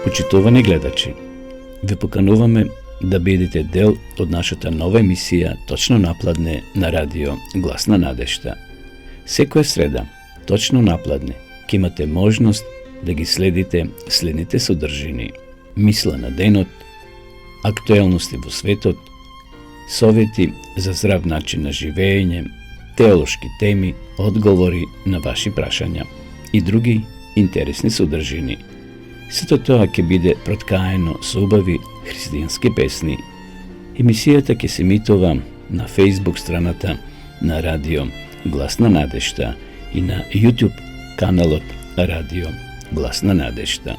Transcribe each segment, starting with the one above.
Почитувани гледачи, ве покануваме да бидете дел од нашата нова емисија Точно напладне на радио Гласна надежта. Секоја среда, точно напладне, ќе имате можност да ги следите следните содржини: мисла на денот, актуелности во светот, совети за здрав начин на живење, теолошки теми, одговори на ваши прашања и други интересни содржини. Сето тоа ќе биде проткаено со убави христијански песни. Емисијата ќе се емитува на Facebook страната на радио Гласна надежта и на YouTube каналот Радио Гласна надежта.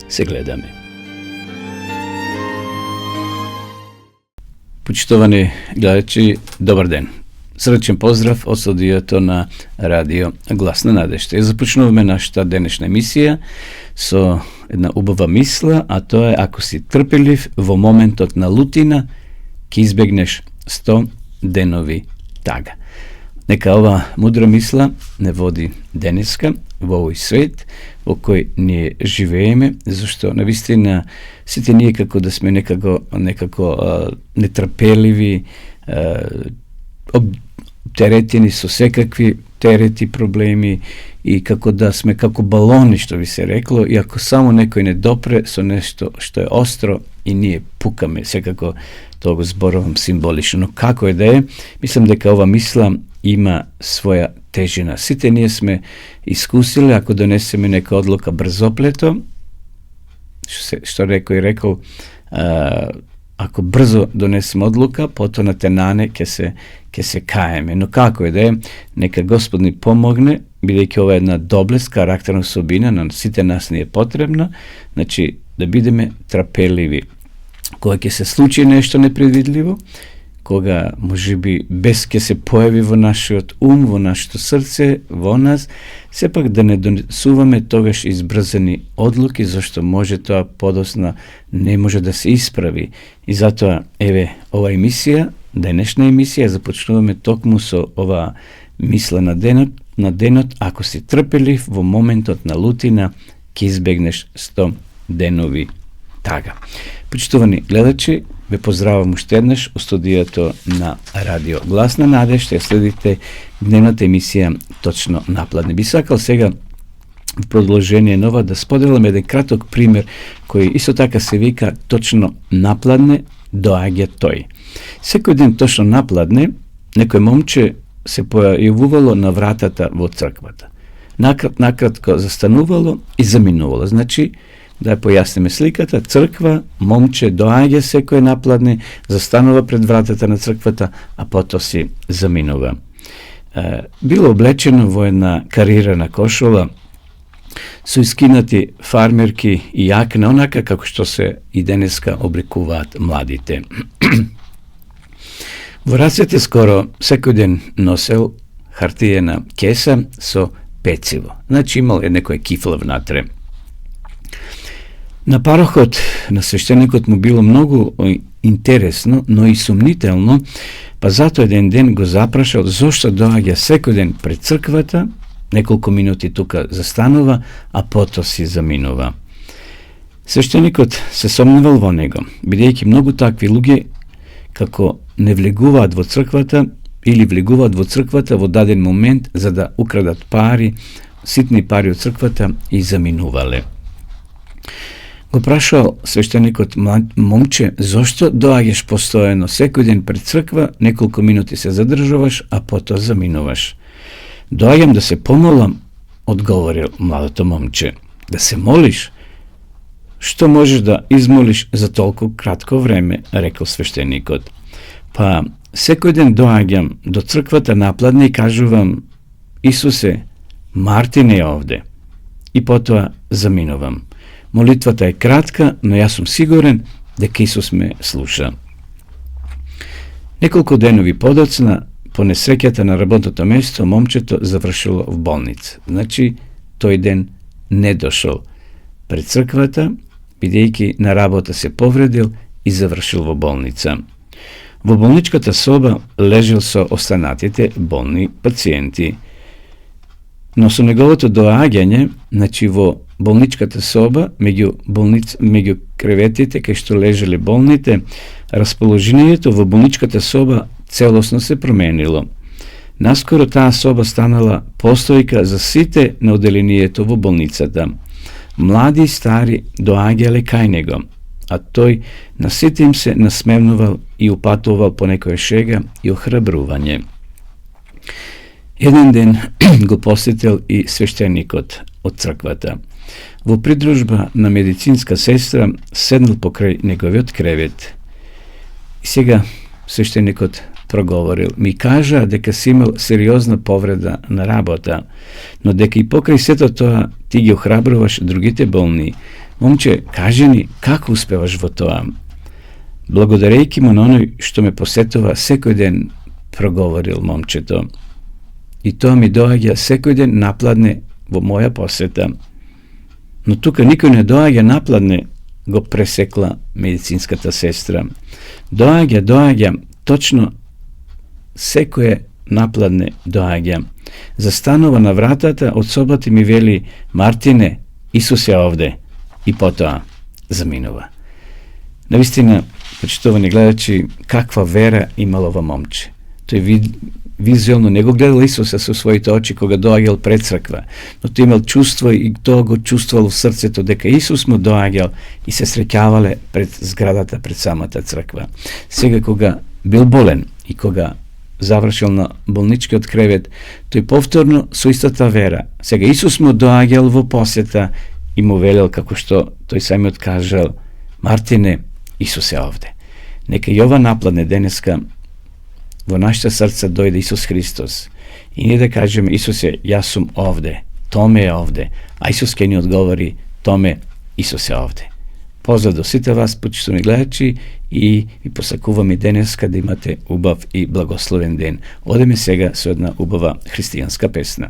Се гледаме. Почитувани гледачи, добар ден. Срдечен поздрав од студиото на Радио Гласна надежта. Започнуваме нашата денешна емисија со една убава мисла, а тоа е: ако си трпелив во моментот на лутина, ќе избегнеш 100 денови тага. Нека ова мудра мисла не води денеска во овој свет во кој ние живееме, зашто навистина сите ние како да сме некако нетрпеливи, обтеретени со секакви терети, проблеми, и како да сме како балони, што би се рекло, и ако само некој не допре со нешто што е остро, и ние пукаме. Секако тоа го зборувам символично, но како е да е, мислам дека ова мисла има своја тежина. Сите ние сме искусили, ако донесеме нека одлука брзоплето, што некој рекол, ако брзо донесеме одлука, потоа на тенане ќе се каеме. Но како е да е, нека Господ ни помогне, бидејќи ова е една доблест, карактерна особина, на сите нас ни е потребна, значи да бидеме трпеливи. Кога ќе се случи нешто непредвидливо, кога можеби без ќе се појави во нашиот ум, во нашето срце, во нас, сепак да не донесуваме тогаш избрзани одлуки, зашто може тоа подосна не може да се исправи. И затоа, еве, ова емисија, денешна емисија, започнуваме токму со ова мисла на денот, ако си трпелив во моментот на лутина, ќе избегнеш 100 денови тага. Почитувани гледачи, ве поздравам уште еднаш у студиото на Радио Гласна надежта. Следите дневната емисија Точно напладне. Би сакал сега в продолжение нова да споделам еден краток пример кој исто така се вика Точно напладне доаѓа тој. Секој ден точно напладне некој момче се појавувало на вратата во црквата. Накратко застанувало и заминувало. Значи, да ја појасниме сликата: црква, момче доаѓа секој напладне, застанува пред вратата на црквата, а потоа си заминува. Било облечено во една карирана кошула, со искинати фармерки и јакна, онака како што се и денеска обликуваат младите. Во рацете скоро секој ден носел хартиена кеса со пecivo. Значи имал некој кифла внатре. На парохот на свештеникот му било многу интересно, но и сумнително, па затоа еден ден го запрашал зошто доаѓа секој ден пред црквата, неколку минути тука застанува, а потоа си заминува. Свештеникот се сомневал во него, бидејќи многу такви луѓе како не влегуваат во црквата или влегуваат во црквата во даден момент за да украдат пари, ситни пари од црквата, и заминувале. Го прашал свештеникот: момче, зошто доаѓаш постојано секој ден пред црква, неколку минути се задржуваш, а потоа заминуваш? Доаѓам да се помолам, одговорил младото момче. Да се молиш? Што можеш да измолиш за толку кратко време, рекол свештеникот. Па, секој ден доаѓам до црквата напладне и кажувам: Исусе, Мартин е овде. И потоа заминувам. Молитвата е кратка, но јас сум сигурен дека Исус ме слуша. Неколку денови подоцна, по несреќата на работното место, момчето завршило в болница. Значи, тој ден не дошол пред црквата, бидејќи на работа се повредил и завршил во болница. Во болничката соба лежел со останатите болни пациенти. Но со неговото доаѓање, значи во bolničkата соба, меѓу креветите кај што лежеле болните, расположението во болничката соба целосно се променило. Наскоро таа соба станала постојка за сите на оделението во болницата. Млади и стари доаѓале кај него, а тој на сите им се насмевнувал и упатувал по некоја шега и охрабрување. Еден ден го посетил и свештеникот од црквата. Во придружба на медицинска сестра седнал покрај неговиот кревет. И сега свештеникот проговорил: ми кажа дека си имал сериозна повреда на работа, но дека и покрај сето тоа ти ги охрабруваш другите болни. Момче, кажи ни, како успеваш во тоа? Благодарејќи му на оној што ме посетува секој ден, проговорил момчето. И тоа ми доаѓа секој ден напладне во моја посета. Но тука никој не доаѓа напладне, го пресекла медицинската сестра. Доаѓа, точно секој напладне доаѓа. Застанува на вратата од собата и ми вели: Мартине, Исус е овде. И потоа заминува. Навистина, почитувани гледачи, каква вера имало ова момче. Тој визуелно не го гледал Исуса со своите очи кога доаѓал пред црква, но тој имал чувство и тоа го чувствувал в срцето дека Исус му доаѓал и се среќавале пред зградата, пред самата црква. Сега кога бил болен и кога завршил на болничкиот кревет, тој повторно со истата вера. Сега Исус му доаѓал во посета и му велел, како што тој самиот кажал: Мартине, Исус е овде. Нека и ова напладне денеска во нашите срца дојде Исус Христос и ние да кажеме: Исусе, јас сум овде, Томе е овде, а Исус ке ни одговори: Томе, Исус е овде. Поздрав до сите вас, почитувани гледачи, и ви посакуваме денеска да имате убав и благословен ден. Одеме сега со една убава христијанска песна.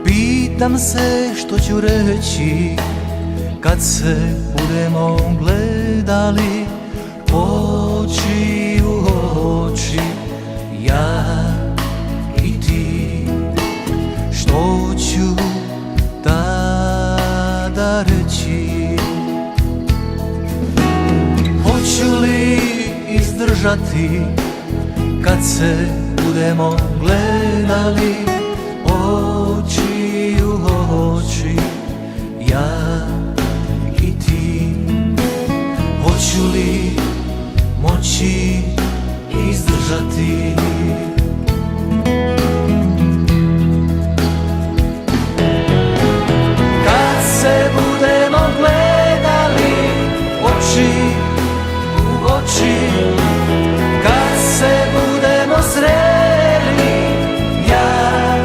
Pitam se što ću reći kad se budemo gledali oči u oči, ja i ti. Što ću tada reći? Hoću li izdržati kad se budemo gledali oči u oči, ja i ti? Hoću li moći izdržati? Kad se budemo gledali oči u oči, kad se budemo sreli ja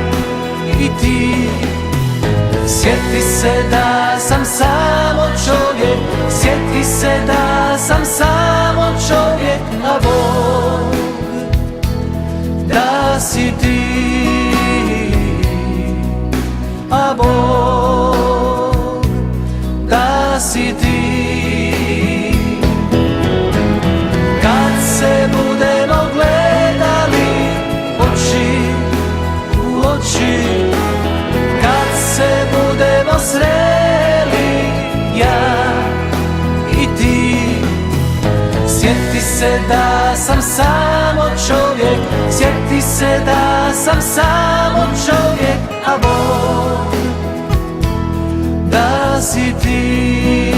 i ti. Sjeti se da sam samo čovjek, sjeti se da sam samo čovjek, a Bog da si ti, a Bog da si ti. Kad se budemo gledali oči u oči, kad se budemo sreli ja i ti. Sjeti se da sam samo čovjek, sjeti se da sam samo čovjek, a Bog da si ti,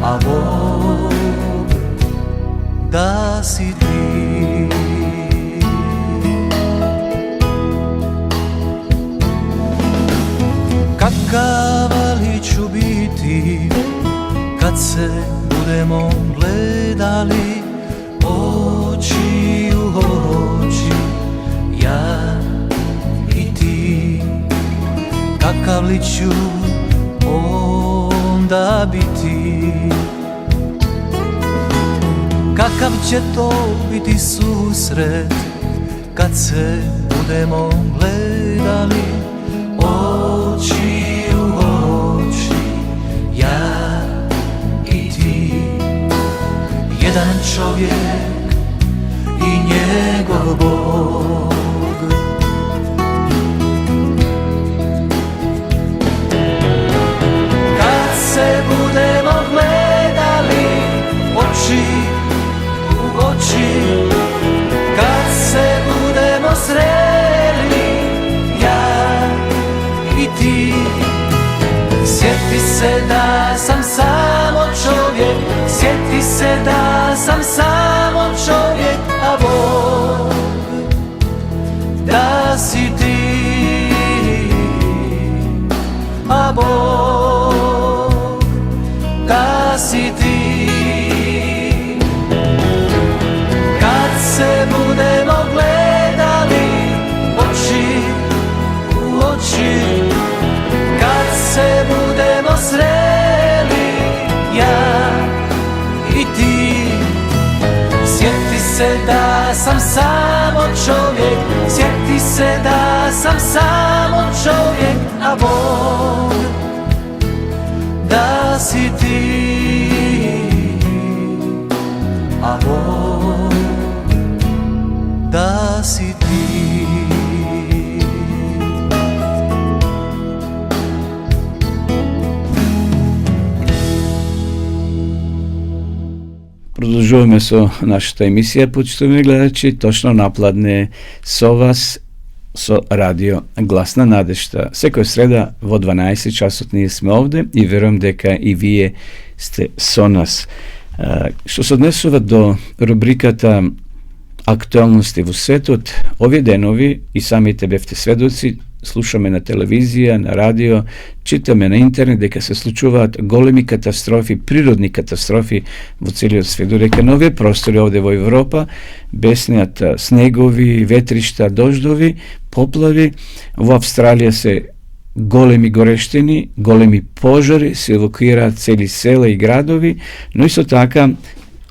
a Bog da si ti. Kakav li ću biti kad se budemo gledali oči u oči, ja i ti. Kakav li ću onda biti? Kakav će to biti susret kad se budemo gledali oči u oči, ja i ti. Jedan čovjek njegov Bog. Kad se budemo gledali oči u oči, kad se budemo sreli ja i ti, sjeti se da sam samo čovjek, sjeti se da sam samo čovjek, a Bog da si ti, a Bog da si ti. Kad se budemo gledali oči u oči, kad se budemo sreli ja i ti, sjeti se da sam samo čovjek, sjeti se da sam samo čovjek, a Bog da si ti, a Bog da si ti. Продолжуваме со нашата емисија, почитувани гледачи, точно напладне со вас со радио Гласна надежда. Секоја среда во 12 часот ние сме овде и верувам дека и вие сте со нас. Што се однесува до рубриката Актуалности во светот, овие денови и самите бевте сведоци, слушаме на телевизија, на радио, читаме на интернет дека се случуваат големи катастрофи, природни катастрофи во целиот свет. Додека на овие простори овде во Европа беснеат снегови, ветришта, дождови, поплави, во Австралија се големи горештини, големи пожари, се евакуираат цели села и градови, но исто така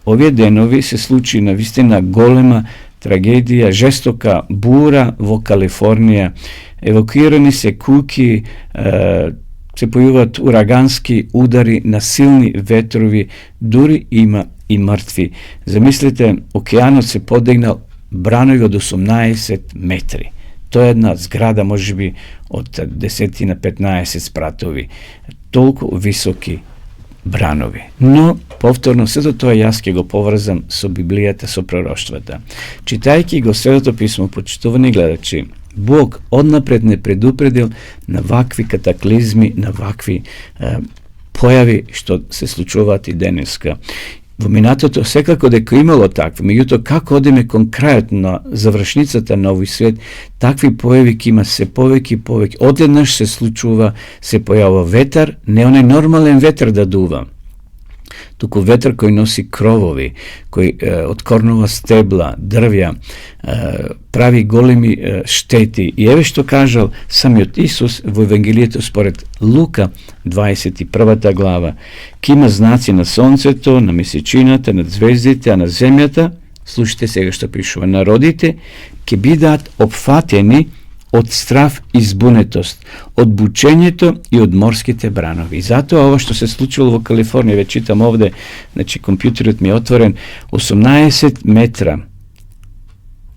овие денови се случи на вистина голема трагедија, жестока бура во Калифорнија. Евакуирани се куќи, се појавуваат урагански удари на силни ветрови, дури има и мртви. Замислите, океанот се подигнал бранови од 18 метри. Тоа е една зграда, можеби од 10 на 15 спратови. Толку високи бранови. Но, повторно, сето тоа јас ќе го поврзам со Библијата, со пророштвата. Читајќи го Светото писмо, почитувани гледачи, Бог однапред не предупредил на вакви катаклизми, на вакви појави што се случуваат и денеска. Во минатото секако дека имало такви, меѓутоа како одиме кон крајот на завршницата на овој свет, такви појави ќе има се повеќе и повеќе. Одеднаш се случува, се појавува ветар, не онај нормален ветар да дува, туку ветар кој носи кровови, кој откорнува стебла, дрвја, прави големи штети. И еве што кажал самиот Исус во Евангелието според Лука, 21 глава. Ке има знаци на сонцето, на месечината, на звездите, а на земјата, слушайте сега што пишува, народите ќе бидат опфатени од страв и збунетост, од бучењето и од морските бранови. И затоа ова што се случило во Калифорнија, ве читам овде, значи компјутерот ми е отворен, 18 метра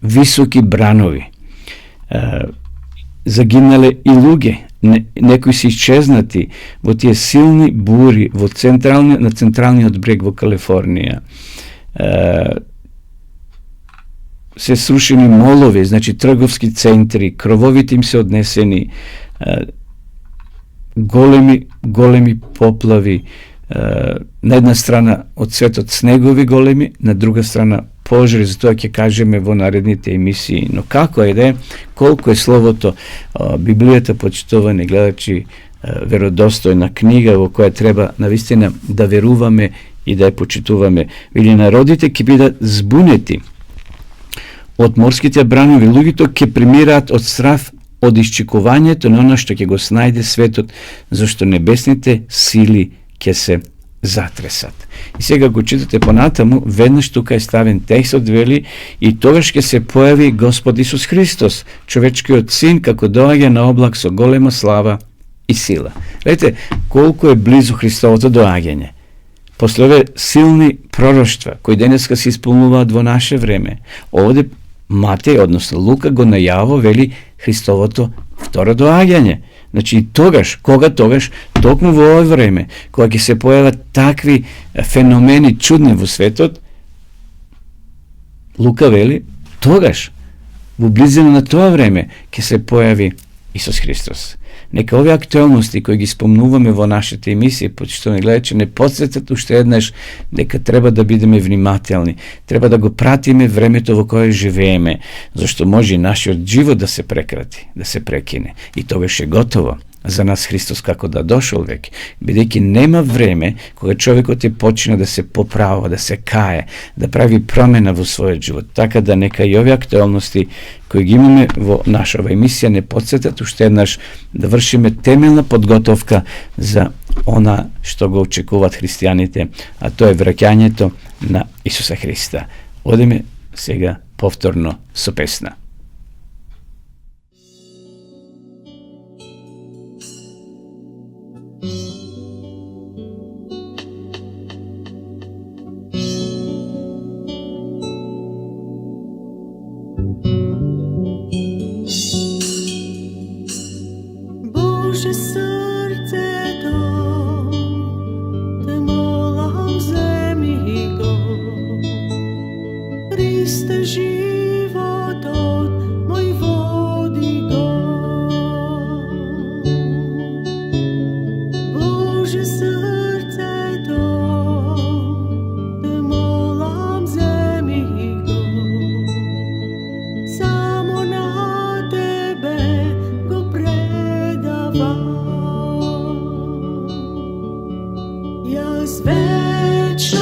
високи бранови, загинале и луѓе, некои се исчезнати во тие силни бури на централниот брег во Калифорнија. Се срушени молови, значи трговски центри, крововите им се однесени, големи поплави, на една страна од светот снегови големи, на друга страна пожари, затоа ќе кажеме во наредните емисии. Но како е да е, колку е Словото, Библијата, почитувани гледачи, веродостојна книга во која треба навистина да веруваме и да ја почитуваме. Вели, народите ќе бидат збунети од морските бранови, луѓето ќе примираат од страв од исчекувањето на она што ќе го снајде светот, зашто небесните сили ќе се затресат. И сега го читате понатаму, веднаш тука е ставен текстот, вели, и тогаш ќе се појави Господ Исус Христос, човечкиот син, како доаѓа на облак со голема слава и сила. Гледате, колку е близу Христовото доаѓање. После ове силни пророштва, кои денеска се исполнуваат во наше време, овде Matej, odnosno Luka, go najavo, veli Hristovoto vtoro doaganje. Znači, koga togaš, tokmu u ovo vreme, koja će se pojavati takvi fenomeni čudni u svetot, Luka veli, togaš, u blizinu na to vreme, će se pojavi Isus Hristos. Neka ove aktualnosti koje gi spomnуваме во нашите емисии, почитувани гледачи, не подсетат уште еднаш дека треба да бидеме внимателни, треба да го пратиме времето во кое живееме, зашто може и нашиот живот да се прекрати, да се прекине. И тогаш е готово за нас Христос како да дошол веќе, бидејќи нема време кога човекот е почина да се поправува, да се кае, да прави промена во својот живот. Така да нека и овие актуалности кои ги имаме во нашава емисија не подсетат уште еднаш да вршиме темелна подготовка за она што го очекуваат христијаните, а тоа е враќањето на Исуса Христа. Одиме сега повторно со песна. Već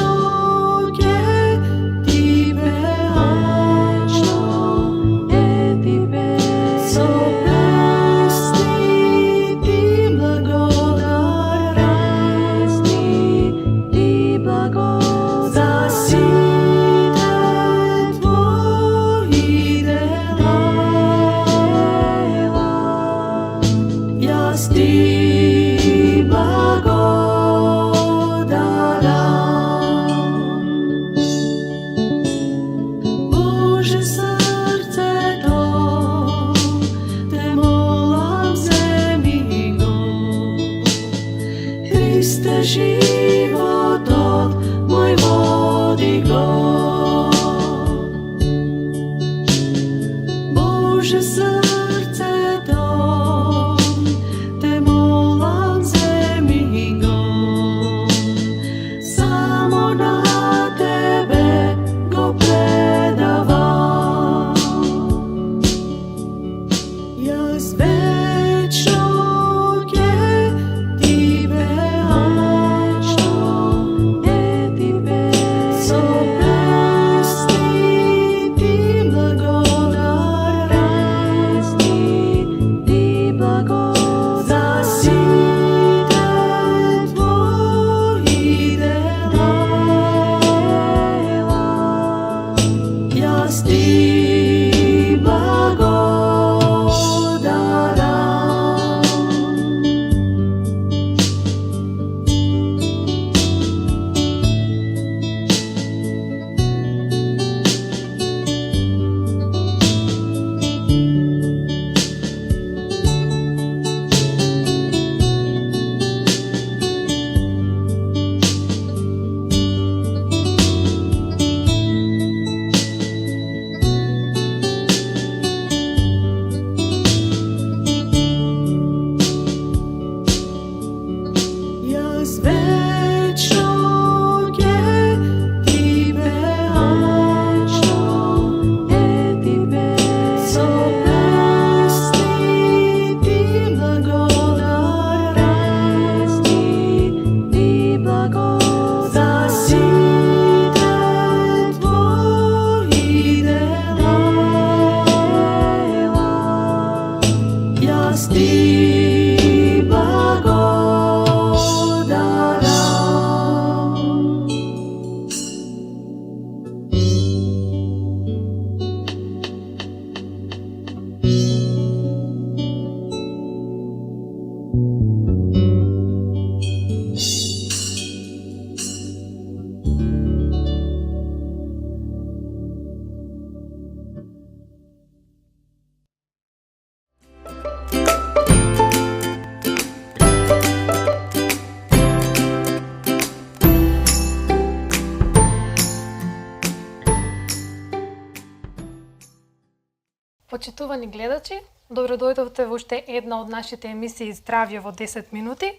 Почитувани гледачи, добро дојдовте во уште една од нашите емисии Здравје во 10 минути.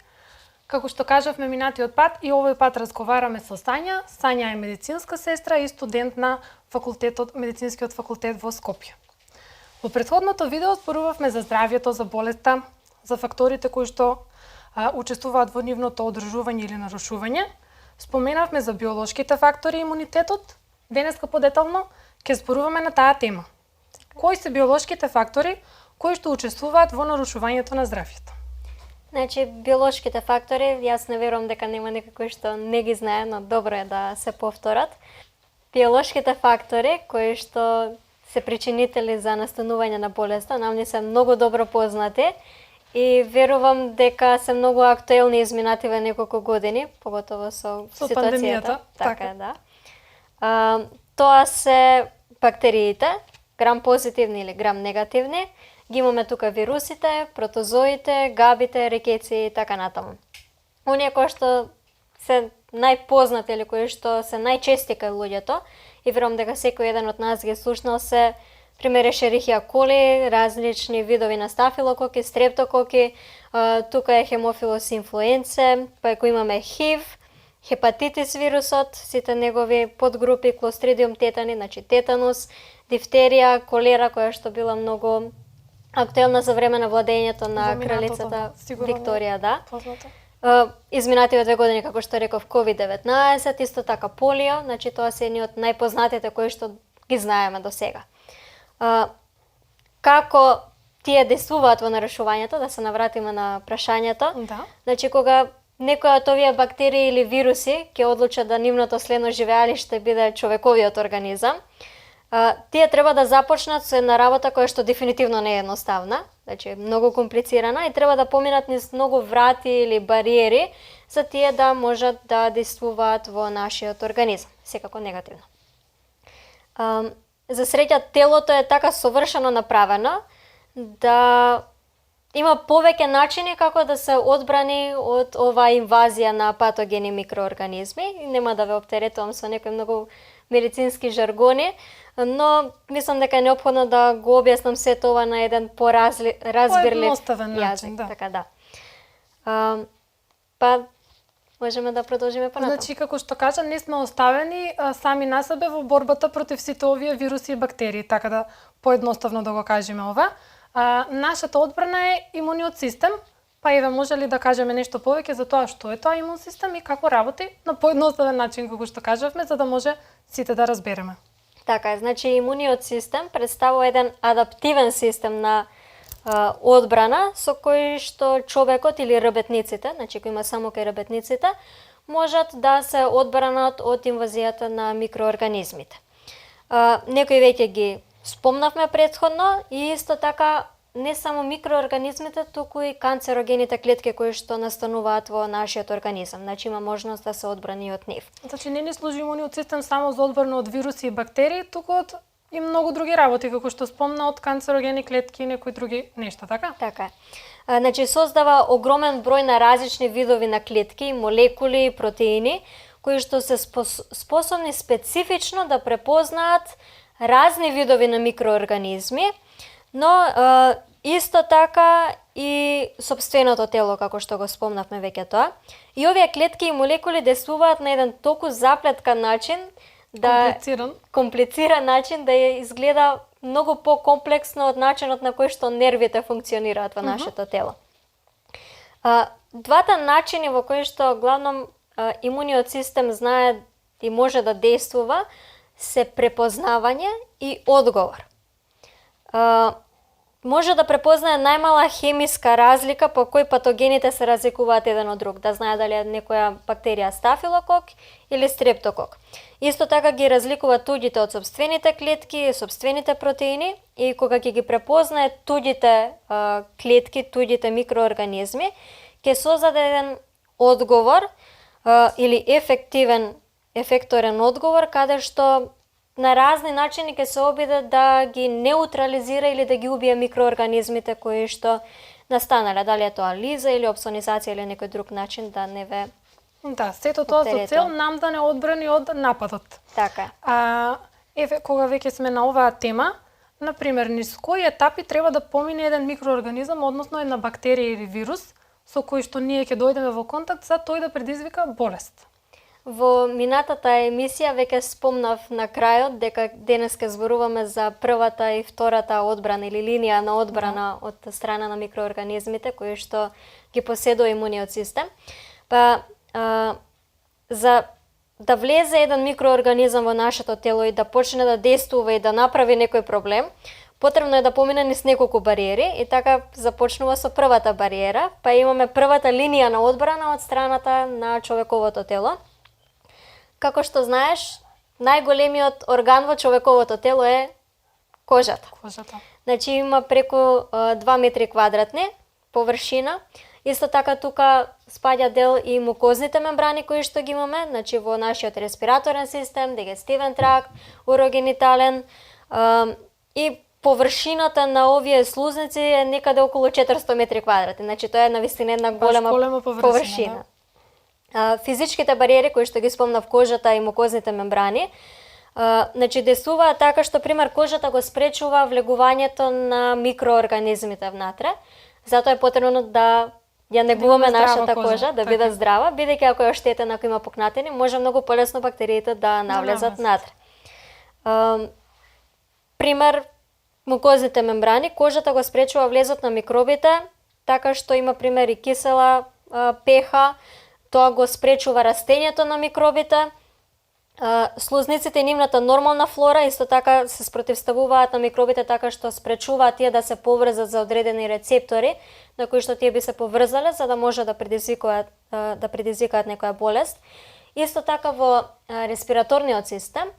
Како што кажавме минатиот пат, и овој пат разговараме со Сања. Сања е медицинска сестра и студент на медицинскиот факултет во Скопје. Во претходното видео зборувавме за здравјето, за болеста, за факторите кои што учествуваат во нивното одржување или нарушување. Споменавме за биолошките фактори и имунитетот. Денеска подетално ќе зборуваме на таа тема. Кои се биолошките фактори кои што учествуваат во нарушувањето на здравјето? Значи, биолошките фактори, јас не верувам дека нема некој кој што не ги знае, но добро е да се повторат. Биолошките фактори кои што се причинители за настанување на болеста, нам не се многу добро познати и верувам дека се многу актуелни изминативе неколку години, поготово со ситуацијата. Така е, да. Тоа се бактериите, грам позитивни или грам негативни. Ги имаме тука вирусите, протозоите, габите, рикеци и така натаму. Оние кои што се најпознати или кои што се најчести кај луѓето, и верувам дека секој еден од нас ги слушнал, се пример Ешерихија коли, различни видови на стафилококи, стрептококи, тука е хемофилус инфлуенце, па ако имаме ХИВ, хепатитис вирусот, сите негови подгрупи, клостридиум тетани, значи тетанус, дифтерија, колера, која што била многу актуелна за време на владењето на кралицата Викторија, да. Познато. Изминативе 2 години, како што реков, COVID-19, исто така полио, значи тоа се едни од најпознатите кои што ги знаеме до сега. Како тие действуваат во нарушувањето, да се навратиме на прашањето. Да. Значи, кога некоја од овие бактерии или вируси ќе одлучат да нивното следно живеалиште биде човековиот организам, тие треба да започнат со една работа која што дефинитивно не е едноставна, значи многу комплицирана и треба да поминат низ многу врати или бариери за тие да можат да действуваат во нашиот организам, секако негативно. За среќа телото е така совршено направено да има повеќе начини како да се одбрани од оваа инвазија на патогени микроорганизми. И нема да ве оптеретувам со некои многу медицински жаргони, но мислам дека е неопходно да го објаснам сето ова на еден поразбирлив начин, да. Така да. Па можеме да продолжиме понатаму. Значи, како што кажа, не сме оставени сами на себе во борбата против сите овие вируси и бактерии, така да поедноставно да го кажеме ова. Нашата одбрана е имуниот систем, па еве може ли да кажеме нешто повеќе за тоа што е тоа имун систем и како работи на поедноставен начин, како што кажавме, за да може сите да разбереме. Така е, значи имуниот систем представува еден адаптивен систем на одбрана со кој што човекот или работниците, значи кој има само кај работниците, можат да се одбранат од инвазијата на микроорганизмите. Некои веќе ги спомнавме претходно и исто така не само микроорганизмите, туку и канцерогените клетки кои што настануваат во нашиот организам. Значи има можност да се одбрани од нив. Значи не ни служи имуниот систем само за одбрана од вируси и бактерии, туку од и многу други работи, како што спомна, од канцерогени клетки и некои други нешта, така? Така е. Значи создава огромен број на различни видови на клетки, молекули и протеини, кои што се способни специфично да препознаат разни видови на микроорганизми, но исто така и собственото тело, како што го спомнавме веќе тоа. И овие клетки и молекули действуваат на еден толку заплеткан начин, комплициран начин да ја изгледа многу по-комплексно од начинот на кој што нервите функционираат во нашето тело. Двата начини во кои што главном имуниот систем знае и може да действува се препознавање и одговор. Може да препознае најмала хемиска разлика по кој патогените се разликуваат еден од друг, да знае дали е некоја бактерија стафилокок или стрептокок. Исто така ги разликува туѓите од сопствените клетки, сопствените протеини и кога ќе ги препознае туѓите клетки, туѓите микроорганизми, ќе создаде еден одговор или ефекторен одговор каде што на разни начини ќе се обиде да ги неутрализира или да ги убие микроорганизмите кои што настанале, дали е тоа лиза или опсонизација или некој друг начин да не ве. Да, сето тоа со цел нам да не одбрани од нападот. Така. Еве кога веќе сме на оваа тема, Например, низ кои етапи треба да помине еден микроорганизам, односно една бактерија или вирус, со кој што ние ќе дојдеме во контакт за тој да предизвика болест. Во минатата емисија веќе спомнав на крајот дека денес ќе зборуваме за првата и втората одбрана или линија на одбрана од страна на микроорганизмите кои што ги поседува имуниот систем. Па за да влезе еден микроорганизам во нашето тело и да почне да действува и да направи некој проблем, потребно е да помине низ неколку бариери и така започнува со првата бариера, па имаме првата линија на одбрана од страната на човековото тело. Како што знаеш, најголемиот орган во човековото тело е кожата. Кожата. Значи има преку 2 метри квадратни површина. Исто така тука спаѓа дел и мукозните мембрани кои што ги имаме, значи во нашиот респираторен систем, дигестивен тракт, урогенитален и површината на овие слузници е некаде околу 400 метри квадратни. Значи тоа е навистина една голема површина. Физичките бариери кои што ги спомнав, кожата и мукозните мембрани, значи действуваат така што пример кожата го спречува влегувањето на микроорганизмите внатре. Затоа е потребно да ја негуваме нашата кожа, да биде здрава, бидејќи ако е оштетена, ако има пукнатини, може многу полесно бактериите да навлезат внатре. Пример, мукозните мембрани, кожата го спречува влезот на микробите, така што има пример и кисела pH, тоа го спречува растењето на микробите. Слузниците и нивната нормална флора исто така се спротивставуваат на микробите така што спречуваат тие да се поврзат за одредени рецептори на кои што тие би се поврзале за да може да предизвикаат некоја болест. Исто така во респираторниот систем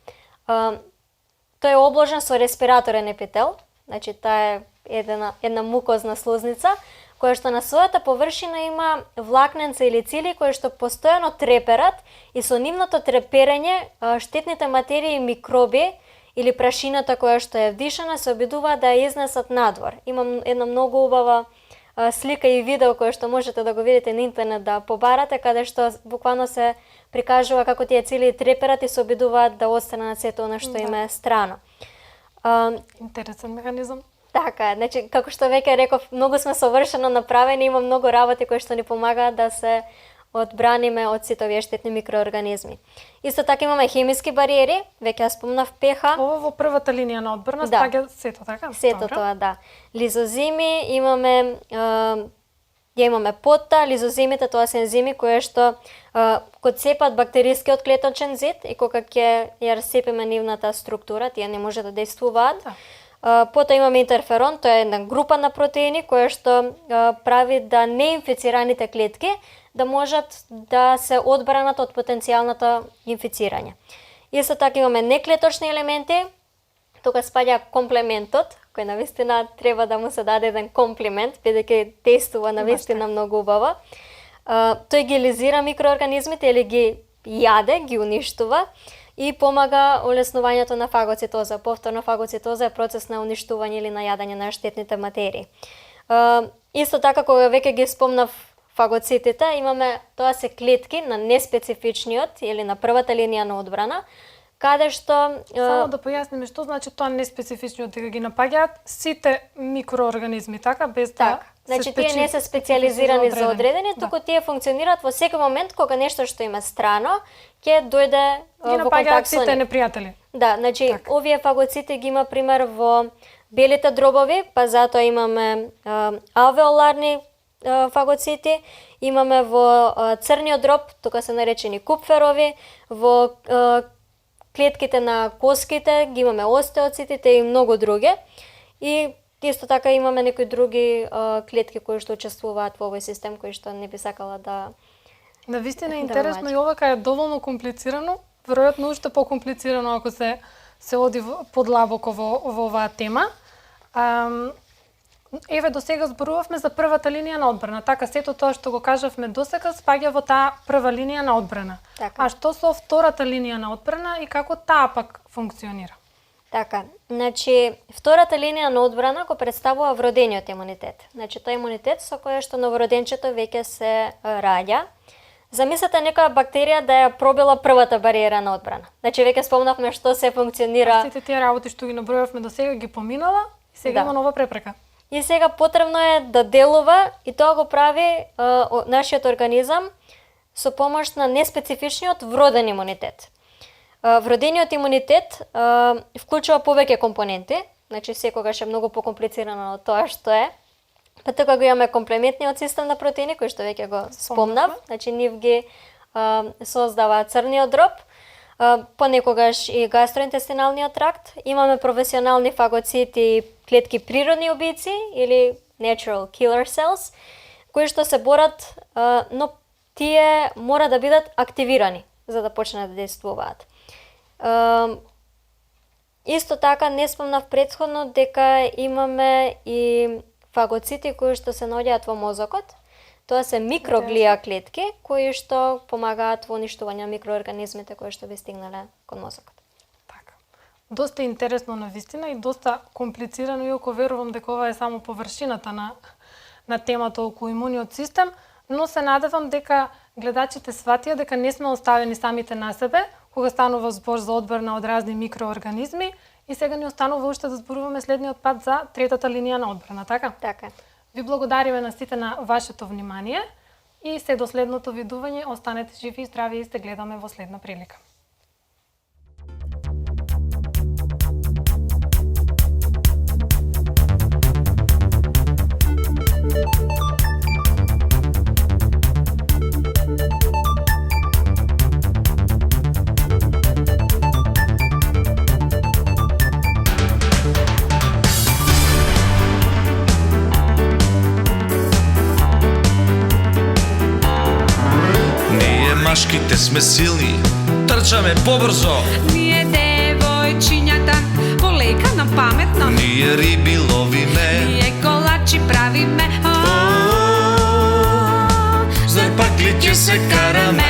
тој е обложен со респираторен епител, значи таа е една мукозна слузница која што на својата површина има влакненца или цили кои што постојано треперат и со нивното треперење штетните материи и микроби или прашината која што е вдишана се обидуваат да ја изнесат надвор. Имам една многу убава слика и видео кое што можете да го видите на интернет да побарате, каде што буквално се прикажува како тие цили треперат и се обидуваат да останат сето она што им е страно. Интересен механизам. Така, значи, како што веќе реков, многу сме совршено направени, има многу работи кои што ни помагаат да се одбраниме од сите овие штетни микроорганизми. Исто така имаме хемиски бариери, веќе ја спомнав pH. Ова во првата линија на одбрана спаѓа сето, така? Сето тоа, да. Лизозими, имаме потта, лизозимите тоа се ензими кои што кога цепат бактерискиот клеточен зид и кога ќе ја расцепиме нивната структура, тие не може да действуваат. Да. Потоа имаме интерферон, тоа е една група на протеини која што прави да неинфицираните клетки да можат да се одбранат од потенцијалното инфицирање. Исто така имаме неклеточни елементи, тука спаѓа комплементот, кој навистина треба да му се даде еден комплимент, бидејќи действува навистина многу убаво. Тој ги лизира микроорганизмите или ги јаде, ги уништува и помага олеснувањето на фагоцитоза. Повторно фагоцитоза е процес на уништување или на јадење на штетните материи. Исто така, кога веќе ги спомнав фагоцитите, имаме, тоа се клетки на неспецифичниот или на првата линија на одбрана, каде што... Само да појасниме што значи тоа неспецифичниот, дека ги напаѓаат сите микроорганизми, така? Без да... Значи, тие не се специализирани за одредени, туку тие функционираат во секој момент кога нешто што им е страно, ќе дојде во контакт со сите непријатели. Да, значи, овие фагоцити ги има пример во белите дробови, па затоа имаме алвеоларни фагоцити, имаме во црниот дроб, тука се наречени купферови, во клетките на коските ги имаме остеоцитите и многу други. И исто така имаме некои други клетки кои што учествуваат во овој систем, кои што не би сакала да... Навистина е интересно и ова кај е доволно комплицирано, веројатно уште покомплицирано ако се оди подлабоко во оваа тема. Еве, до сега зборувавме за првата линија на одбрана. Така, сето тоа што го кажавме досега спаѓа во таа прва линија на одбрана. Така. А што со втората линија на одбрана и како таа пак функционира? Така, значи, втората линија на одбрана го представува вродениот имунитет. Значи, тој имунитет со кој што новороденчето веќе се раѓа. Замислете некоја бактерија да ја пробила првата бариера на одбрана. Значи веќе спомнавме што се функционира. Сите тие работи што ги набројавме до сега ги поминала и сега има нова препрека. И сега потребно е да делува и тоа го прави нашиот организам со помош на неспецифичниот вроден имунитет. Вродениот имунитет вклучува повеќе компоненти, значи секогаш е многу покомплицирано од тоа што е. Па така го имаме комплементниот систем на протеини, кој што веќе го спомнав, значи нив ги создава црниот дроб, понекогаш и гастроинтестиналниот тракт. Имаме професионални фагоцити и клетки природни убици или natural killer cells, кои што се борат, но тие мора да бидат активирани за да почнат да действуваат. Исто така не спомнав претходно дека имаме и фагоцити кои што се наоѓаат во мозокот. Тоа се микроглија клетки кои што помагаат во уништување на микроорганизмите кои што би стигнале кон мозокот. Така. Доста интересно навистина и доста комплицирано, иако верувам дека ова е само површината на темата околу имуниот систем, но се надевам дека гледачите сватија дека не сме оставени самите на себе кога станува збор за одбрана од разни микроорганизми. И сега ни останува уште да зборуваме следниот пат за третата линија на одбрана, така? Така. Ви благодариме на сите на вашето внимание и се до следното видување. Останете живи и здрави и се гледаме во следна прилика. Машките сме силни, трчаме побрзо. Ние девојчињата полека на паметно. Ние риби ловиме. Ние колачи правиме. Зар пак ли ќе се караме?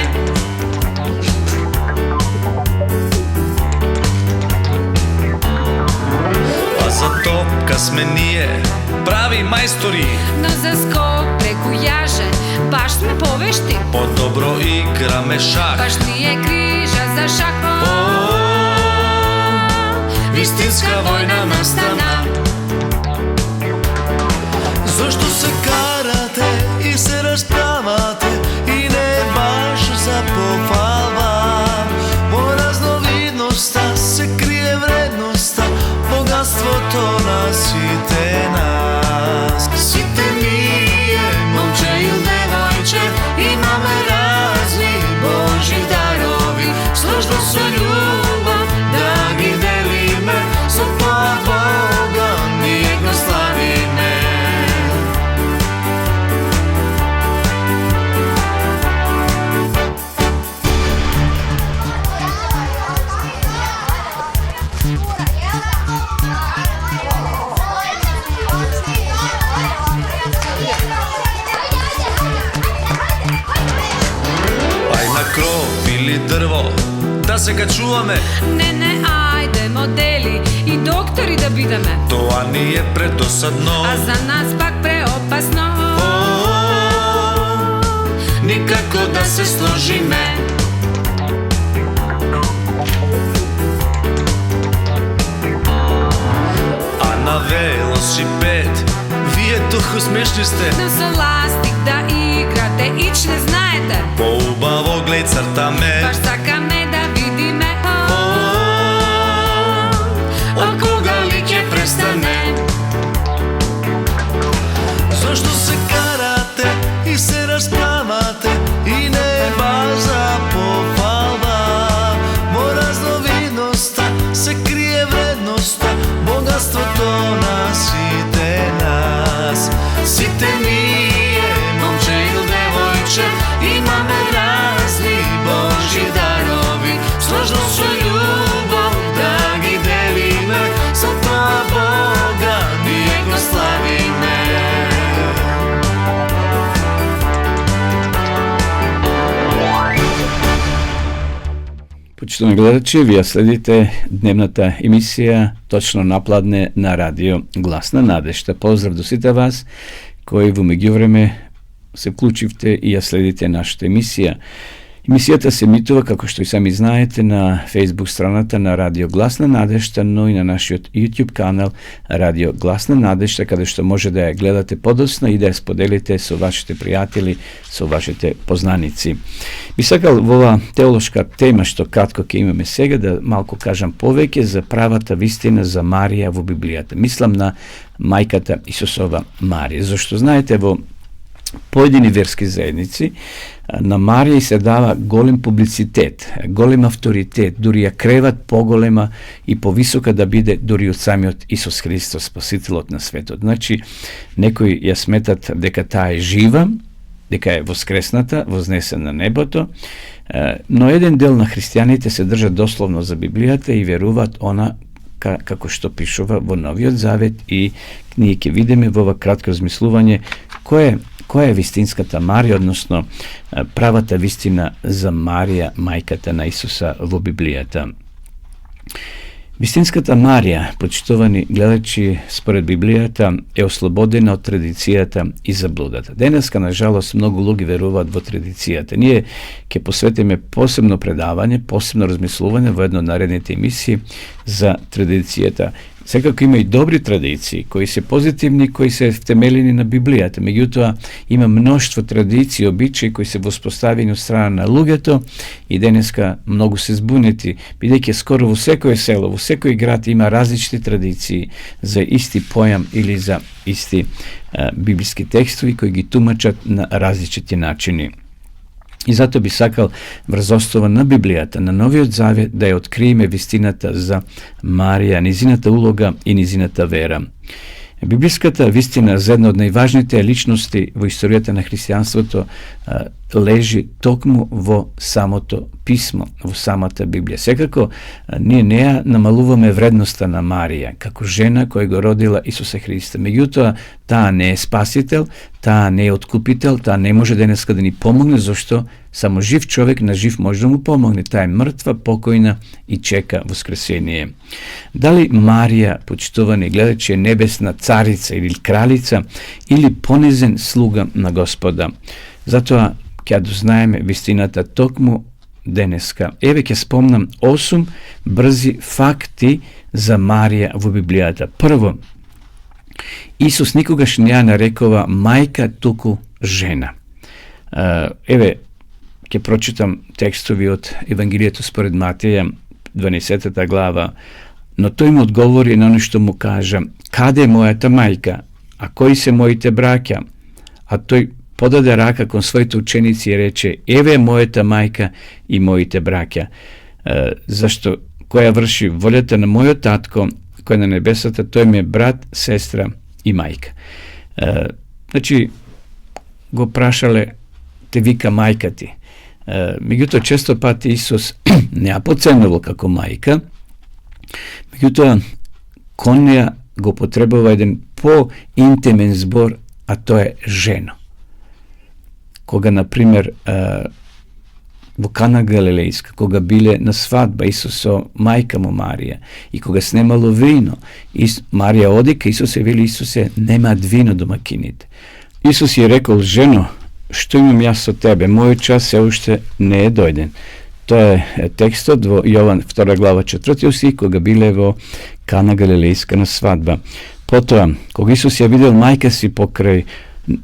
А за топка сме ние, прави мајстори. Но за скок преку јаже баш сме повешти. По-добро играме шах. Баш ни е крижа за шах. Вистинска војна настана. Зошто се карате и се расправате и не е баш за похвала? Во разновидноста се крие вредноста, богатството на сите нас. Сите ние, момче и девојче, имаме разни Божи дарови, сложно со љубов да ги делиме, со тоа Бога ние го славиме. Кров или дрво, да се качуваме. Не, ајде модели и доктори да бидеме. Тоа ни е предосадно, А за нас пак преопасно. Никако да се сложиме. А на велосипед, вие толку смешни сте. Но со ластик да играте, ич не знаете. Поубаво глед цртаме. Баш сакаме да видиме. Кога ли ќе престане? Зошто се карате и се расправате и не е баш за похвала? Во разновидноста се крие вредноста, богатството на сите нас. Сите ние, момче и девојче, имаме разни Божи дарови, сложно со љубов да ги делиме, со тоа Бога ние го славиме. Почитувани гледачи, вие следите дневната емисија точно напладне на радио Глас на надежта. Поздрав до сите вас кои во меѓувреме се вклучивте и ја следите нашата емисија. Емисијата се емитува, како што и сами знаете, на Facebook страната на Радио Гласна надежда, но и на нашиот YouTube канал Радио Гласна надежда, каде што може да ја гледате подоцна и да ја споделите со вашите пријатели, со вашите познаници. Би сакал во ова теолошка тема што кратко ќе имаме сега да малку кажам повеќе за правата вистина за Марија во Библијата. Мислам на мајката Исусова Марија, зашто знаете во поедини верски заедници на Марија се дава голем публицитет, голем авторитет, дури ја креват поголема и повисока да биде дури од самиот Исус Христос, спасителот на светот. Значи, некои ја сметат дека таа е жива, дека е воскресната, вознесена на небото, но еден дел на христијаните се држат дословно за Библијата и веруваат она како што пишува во Новиот Завет, и ние ќе видиме во ова кратко размислување која е вистинската Марија, односно правата вистина за Марија, мајката на Исуса во Библијата. Вистинската Марија, почитувани гледачи, според Библијата е ослободена од традицијата и заблудата. Денеска, на жалост, многу луѓе веруваат во традицијата. Ние ќе посветиме посебно предавање, посебно размислување во една од наредните емисии за традицијата. Секако има и добри традиции, кои се позитивни, кои се втемелени на Библијата. Меѓутоа, има мноштво традиции, обичаи кои се воспоставени од страна на луѓето и денеска многу се збунети, бидејќи скоро во секој село, во секој град има различни традиции за исти појам или за исти библиски текстови кои ги тумачат на различити начини. И затоа би сакал врз основа на Библијата, на Новиот Завет, да ја откриеме вистината за Марија, низината улога и низината вера. Библиската вистина за една од најважните личности во историјата на христијанството лежи токму во самото писмо, во самата Библија. Секако, ние не ја намалуваме вредноста на Марија, како жена која го родила Исуса Христа. Меѓутоа, таа не е спасител, таа не е откупител, таа не може денеска да ни помогне, зашто само жив човек на жив може да му помогне. Таа е мртва, покојна и чека воскресение. Дали Марија, почитувани гледачи, е небесна царица или кралица, или понизен слуга на Господа? Затоа ќе дознаеме вистината токму денеска. Еве ќе спомнам 8 брзи факти за Марија во Библијата. Прво, Исус никогаш не ја нарекува мајка, туку жена. Еве, ќе прочитам текстови од Евангелието според Матеја, 12 глава. Но тој му одговори на нешто му кажа: каде е мојата мајка? А кои се моите браќа? А тој подаде рака кон своите ученици и рече: еве е мојата мајка и моите браќа. Зашто која врши волјата на мојот татко, кој е на небесата, тој ми е брат, сестра и мајка. Значи, го прашале: те вика мајка ти. Меѓутоа, често пати Исус не ја поценувал како мајка, меѓутоа, кон неја го потребува еден по-интимен збор, а тоа е жено. Кога, например, во Кана Галилејска, кога биле на свадба Исус со мајка му Марија, и кога снемало вино, Марија оди ка Исусе, вели: Исусе, немаат вино домакините. Исус ја рекол: жено, што имам јас со тебе, мојот час се уште не е дојден. Тоа е текстот во Јован 2 глава 4 стих, кога биле во Кана Галилејска на свадба. Потоа, кога Исус ја видел мајка си покрај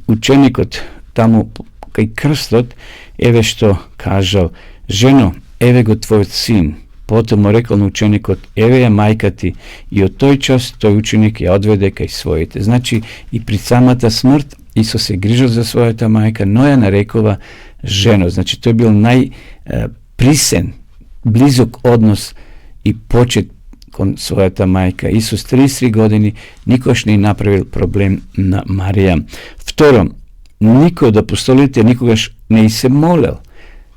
ученикот таму кај крстот, еве што кажал: жено, еве го твојот син. Потоа му рекол на ученикот: еве ја мајка ти. И од тој час тој ученик ја одведе кај своите. Значи, и при самата смрт Исус се грижал за својата мајка, но ја нарекува жено. Значи, тој бил најприсен, близок однос и почет кон својата мајка. Исус 33 години никош не направил проблем на Марија. Второ, никој од апостолите никогаш не се молел.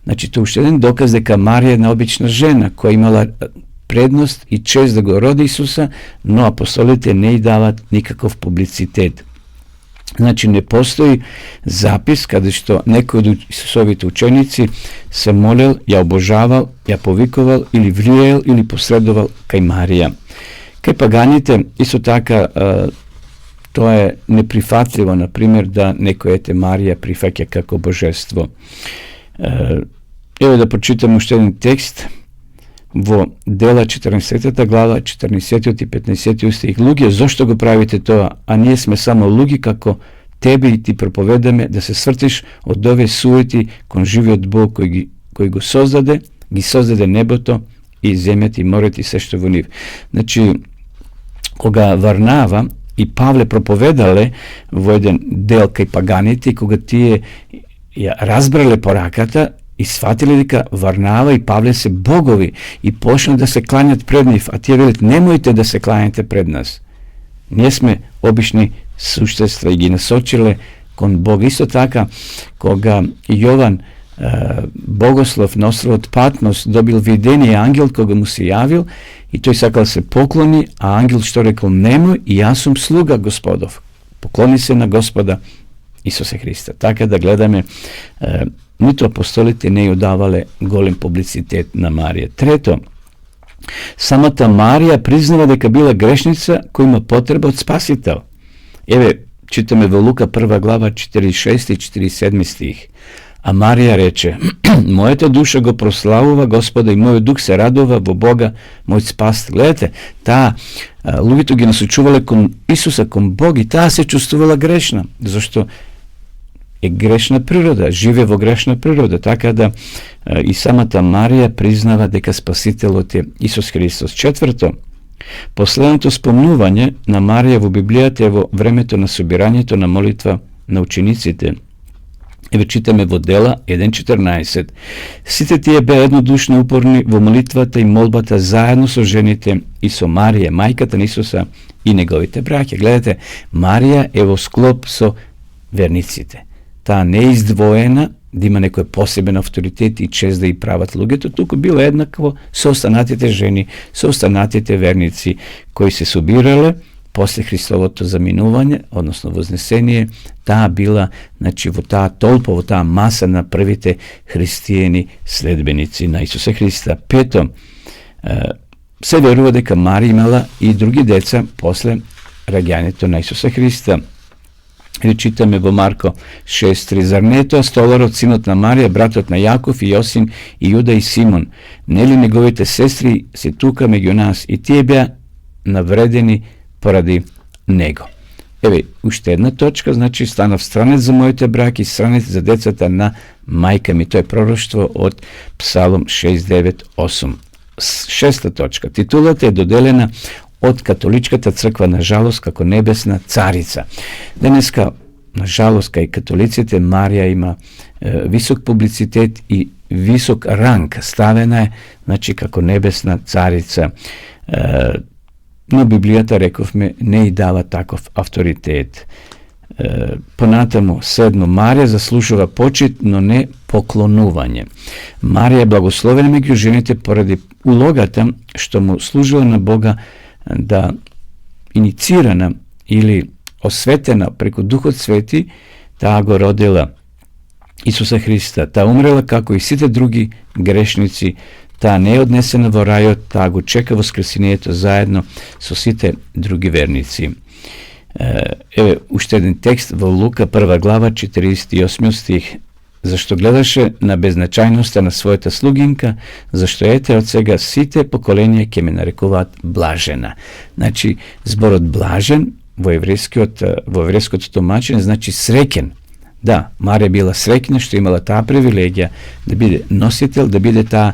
Значи, тоа уште еден доказ дека Марија е една обична жена, која имала предност и чест да го роди Исуса, но апостолите не ја дават никаков публицитет. Значи, не постои запис каде што некој од Исусовите ученици се молел, ја обожавал, ја повикувал или влијаел или посредувал кај Марија. Кај паганите исто така to je neprihvatljivo, na primjer, da neko ete Marija prihvaća kako božestvo. Evo da pročitamo još jedan tekst, vo dela 14. glava, 14. i 15. stih. Lugi, zašto go pravite to, a nije sme samo lugi kako tebi i ti propovedame da se svrtiš od ove sujeti kon živi od Bog koji go sozdade, gi sozdade neboto i zemljati i moreti sve što vo njih. Znači, koga Varnava i Pavle propovedale vo jedan del kaj paganiti, koga ti je razbrale porakata i shvatili da Varnava i Pavle se bogovi i počnu da se klanjati pred njih, a ti je velit, nemojte da se klanjate pred nas. Nije sme obični suštestva i gi nasočile kon Bog. Isto taka, koga Jovan bogoslov na ostrovu od Patmos dobil videnje angel koga mu se javil i to je sakal se pokloni, a angel što rekao, nemoj, i ja sam sluga gospodov. Pokloni se na gospoda Isusa Hrista. Tako da gledame, nito apostolite ne ju davale golem publicitet na Marije. Treto, sama ta Marija priznava da je bila grešnica koja ima potreba od spasitelja. Evo, čitame v Luka 1. glava 46. i 47. stih. A Marija reče, moja ta duša go proslavува Gospoda i moj duh se radova vo Boga, moj spast. Gledajte, ta lugito gi nasučuvale kon Isusa, kon Bog, i ta se čustovala grešna, zašto je grešna priroda, žive vo grešna priroda, tako da i sama ta Marija priznava дека spasitelot je Isus Hristos. Četvrto, последното спомнување на Марија во Библијата е во времето на собирањето на молитва на учениците. Еве читаме во Дела 1.14. Сите тие беа еднодушно упорни во молитвата и молбата заедно со жените и со Марија, мајката на Исуса и неговите браќа. Гледате, Марија е во склоп со верниците. Таа не е издвоена, да има некој посебен авторитет и чест да и прават луѓето, туку било еднакво со останатите жени, со останатите верници кои се собирале после Христовото заминување, односно вознесение. Таа била, значи, во таа толпа, во таа маса на првите христијани следбеници на Исуса Христа. Пето, се верува дека Марија имала и други деца после раѓањето на Исуса Христа. Или читаме во Марко 6.3. Зар не е тоа столарот, синот на Марија, братот на Јаков и Јосим и Јуда и Симон? Нели неговите сестри се тука меѓу нас и тие беа навредени поради него? Еве, уште една точка, значи станав странец за моите браки, странец за децата на мајка ми. Тоа е пророштво од Псалом 6.9.8. Шеста точка. Титулата е доделена од католичката црква, на жалост, како небесна царица. Денеска, на жалост, кај католиците, Марија има висок публицитет и висок ранг. Ставена е, значи, како небесна царица. Но Библијата, рековме, не и дава таков авторитет. Понатаму, седно, Марија заслужува почит, но не поклонување. Марија е благословена меѓу жените поради улогата што му служила на Бога, да иницирана или осветена преку Духот Свети, таа го родила Исуса Христа. Таа умрела како и сите други грешници. Таа не е однесена во рајот, таа го чека воскресението заедно со сите други верници. Еве уште еден текст во Лука 1 глава 48 стих. Зашто гледаше на безначајноста на својата слугинка, зашто ете од сега сите поколенија ќе ме нарекуваат блажена. Значи, зборот блажен во еврејското тумачење значи среќен. Да, Марија била среќна што имала таа привилегија да биде носител, да биде таа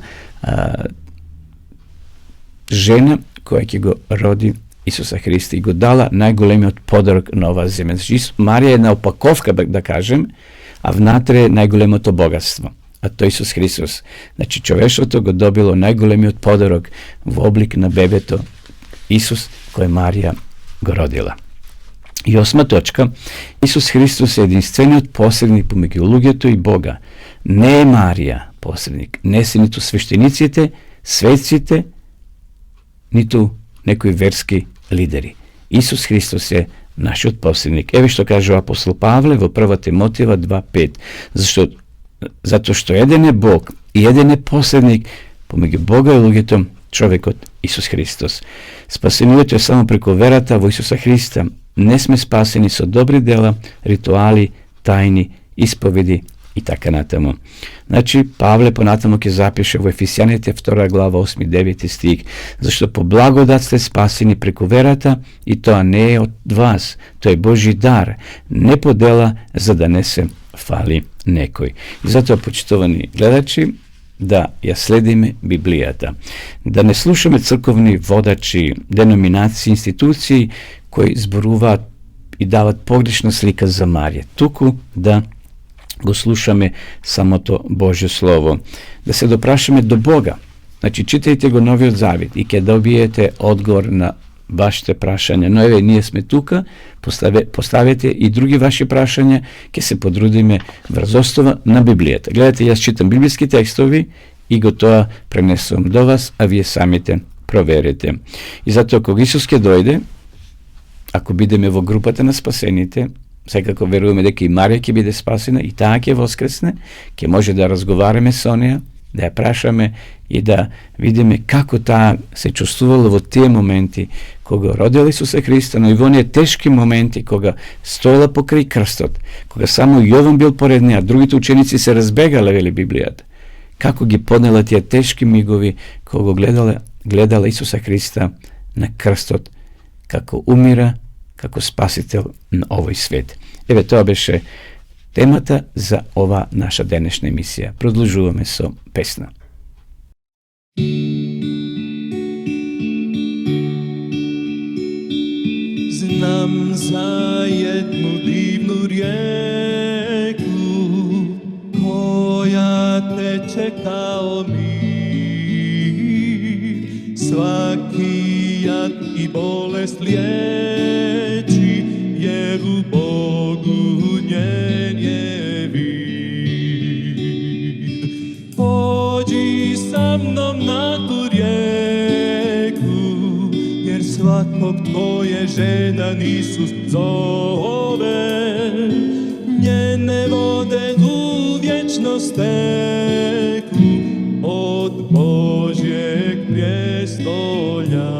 жена која ќе го роди Исуса Христа и го дала најголемиот подарок на оваа земја. Значи, Марија е една опаковка, да кажем, а внатре е најголемото богатство, а тој Исус Христос. Значи, човештвото го добило најголемиот подарок во облик на бебето Исус, кој Марија го родила. И осма точка, Исус Христос е единствениот посредник помеѓу луѓето и Бога. Не е Марија посредник, не се ниту свештениците, светците, ниту некои верски лидери. Исус Христос е нашиот посредник. Еве што каже апостол Павле во 1 Тимотиева 2.5. Затоа што еден е Бог и еден е посредник помеѓу Бога и луѓето, човекот Исус Христос. Спасението е само преку верата во Исуса Христа не сме спасени со добри дела, ритуали, тајни, исповеди и така натаму. Значи, Павле понатаму ќе запише во Ефесјаните 2 глава 8-9 стих, зашто по благодат сте спасени преку верата и тоа не е од вас, тоа е Божи дар, не по дела, за да не се фали некој. И затоа, почитувани гледачи, да ја следиме Библијата, да не слушаме црковни водачи, деноминации, институции кои зборуваат и дават погрешна слика за Марија, туку да го слушаме самото Божјо Слово, да се допрашаме до Бога. Значи, читајте го Новиот Завет и ќе добиете одговор на вашите прашања. Но еве, ние сме тука, поставете и други ваши прашања, ќе се подрудиме врз основа на Библијата. Гледате, јас читам библиски текстови и го тоа пренесувам до вас, а вие самите проверете. И затоа, кога Исус ќе дојде, ако бидеме во групата на спасените, секако веруваме дека и Марија ќе биде спасена и таа ќе воскресне, ќе може да разговараме со неја, да ја прашаме и да видиме како таа се чувствувала во тие моменти кога родила Исуса Христа, но и во оние тешки моменти кога стоела покрај крстот, кога само Јован бил поред неја, другите ученици се разбегале, вели Библијата. Како ги поднела тие тешки мигови кога гледала Исуса Христа на крстот, како умира, како спасител на овој свет. Еве, тоа беше темата за ова наша денешна емисија. Продолжуваме со песна. Знам за едну дивну риеку, која тече као мир, свакијат и болест лечи, jer u Bogu njen je vid. Pođi sa mnom na tu rijeku, jer svakog tvoje žedan Isus zove. Njene vode u vječnost teku od Božjeg prijestolja.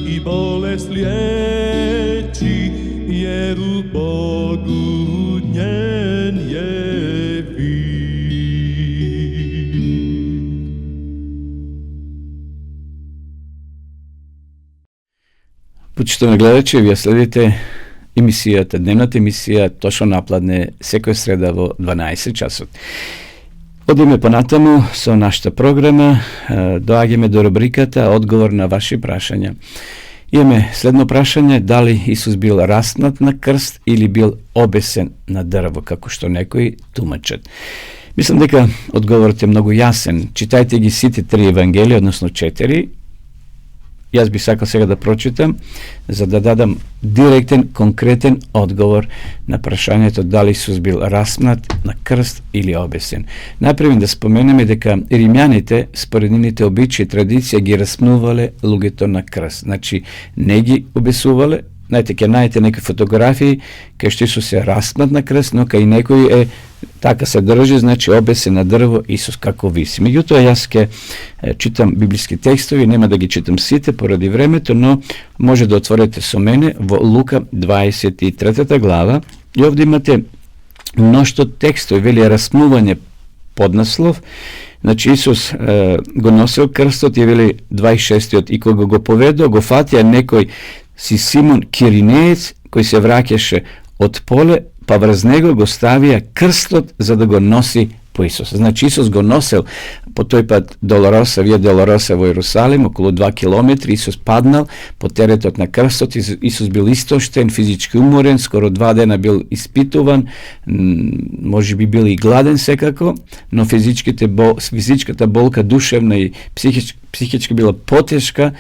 I bolest liječi, jer u Bogu njen je vid. Почитувани гледачи, вие следите емисијата, дневната емисија, точно напладне, секоја среда во 12 часот. Одиме понатаму со нашата програма, доаѓаме до рубриката Одговор на ваши прашања. Имаме следно прашање, дали Исус бил распнат на крст или бил обесен на дрво, како што некои тумачат. Мислам дека одговорот е многу јасен. Читајте ги сите 3 евангелија, односно 4, jaz bih sakal сега да прочитам, за да дадам директен, конкретен одговор на прашањето дали Исус бил распнат на крст или обесен. Напред да споменеме дека римјаните, според нивните обичаи и традиција, ги распнувале луѓето на крст. Значи, не ги обесувале. Знаете, ќе најдете некои фотографии кај што Исус е распнат на крст, но кај некој е така се држи, значи обесен на дрво, Исус како виси. Меѓутоа, јас ќе читам библиски текстови, нема да ги читам сите поради времето, но може да отворите со мене во Лука 23 глава и овде имате мношто текстови, вели распнување поднаслов. Значи Исус го носил крстот и вели 26-тиот, и кога го поведо, го фатија некој си Симон Киринеец, кој се враќаше од поле, па врз него го ставија крстот за да го носи по Исус. Значи Исус го носел по тој пат Долороса, Вија Долороса во Иерусалим, околу 2 километри. Исус паднал по теретот на крстот. Исус бил истоштен, физички уморен, скоро 2 дена бил испитуван, може би бил и гладен секако, но физичката болка, душевна и психички била потешка,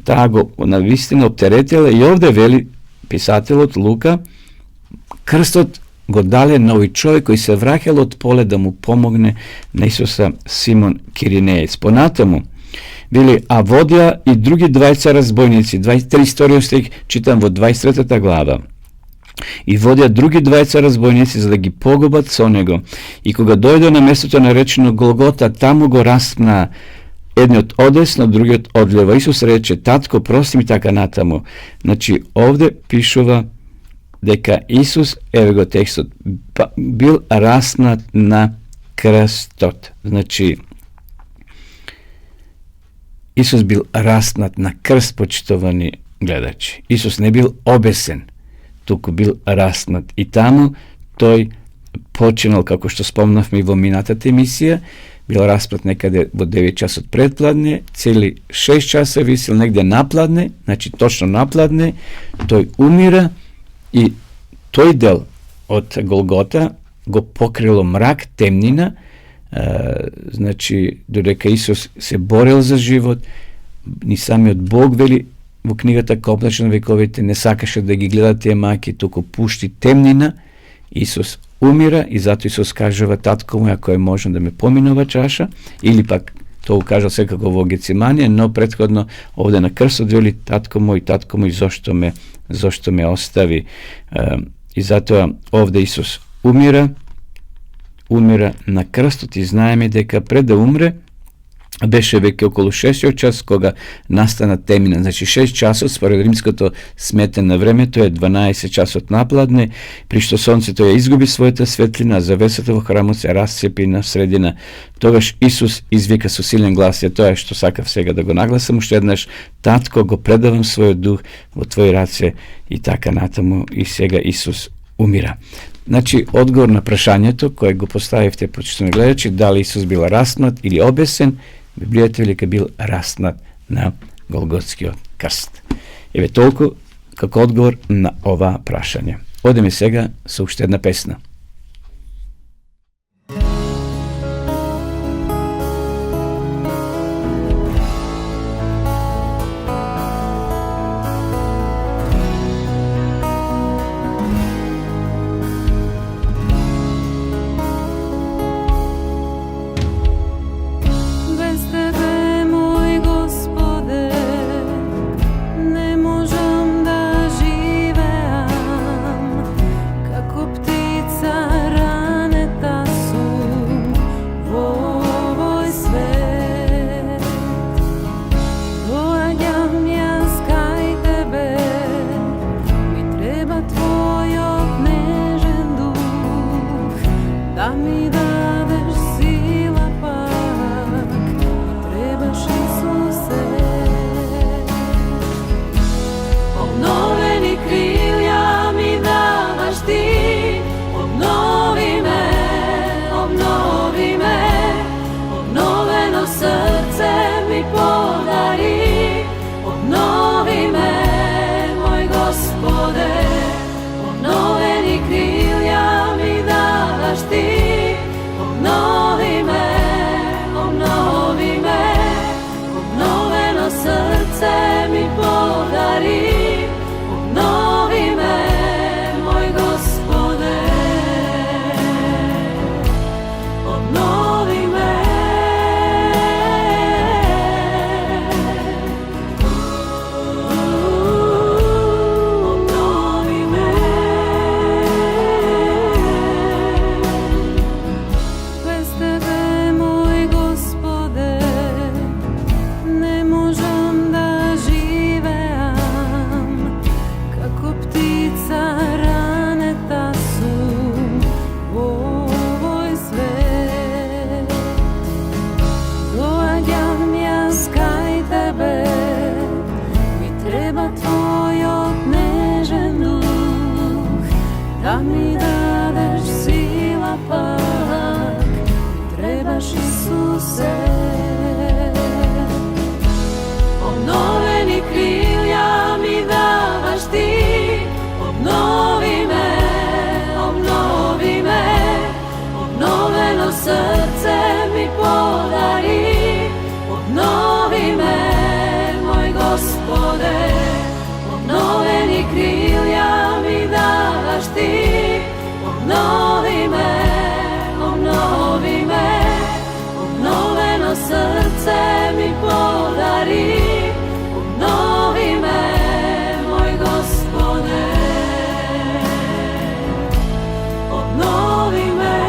таа го навистина оптеретила. И овде вели писателот Лука, крстот го дале на овој човек кој се враќал од поле да му помогне на Исуса, Симон Киринеец. Понатаму вели, а водија и други двајца разбойници, 23 стих, читам во 23 глава. И водија други двајца разбойници за да ги погубат со него. И кога дојде на местото наречено Голгота, таму го распна, едниот одесно, другиот одлево. Исус рече, татко, прости ми, така натаму. Значи, овде пишува дека Исус, еве го текстот, бил распнат на крстот. Значи, Исус бил распнат на крст, почитувани гледачи. Исус не бил обесен, туку бил распнат. И таму тој починал, како што спомнавме и во минатата емисија, бил распнат некаде во 9 часот предпладне, цели 6 часа висел негде напладне, значи точно напладне, тој умира. И тој дел од Голгота го покрило мрак, темнина, значи додека Исус се борел за живот, ни самиот Бог вели во книгата Коплаче на вековите, не сакаше да ги гледа тие маки, туку пушти темнина. Исус умира и затоа Исус кажува, татко мој, ако е можно да ме поминува чаша, или пак тоа го кажал секако во Гециманија, но претходно овде на крстот вели, татко мој, зошто ме остави. И затоа овде Исус умира на крстот и знаеме дека пред да умре беше веќе околу 6 час кога настана темнина. Значи 6 часот според римското сметење на времето е 12 часот напладне, при што сонцето ја изгуби својата светлина, завесата во храмот се расцепи на средина. Тогаш Исус извика со силен глас, тоа што сакав сега да го нагласам уште еднаш, татко, го предавам својот дух во твои раце, и така натаму. И сега Исус умира. Значи, одговор на прашањето кое го поставивте, почитувани гледачи, дали Исус бил распнат или обесен, Библијата вели дека бил распнат на Голготскиот крст. Еве толку како одговор на ова прашање. Одеме сега со уште една песна. Птица Господе, obnoveni krilja mi davaš ti, obnovi me, obnoveno srce mi podari, obnovi me, moj Gospode, obnovi me.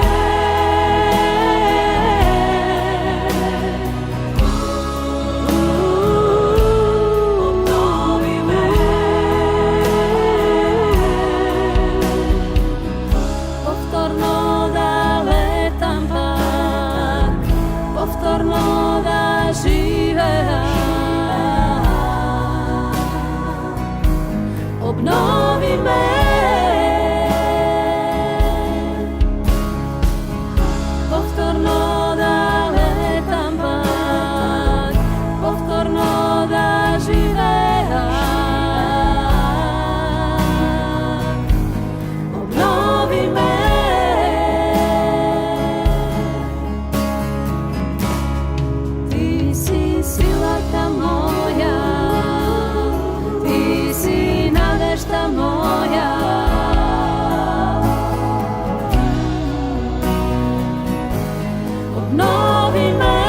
Obnovi me, povtorno da letam pak, povtorno da živeam. Obnovi me, ti si silata moja, ti si nadešta moja. Obnovi me,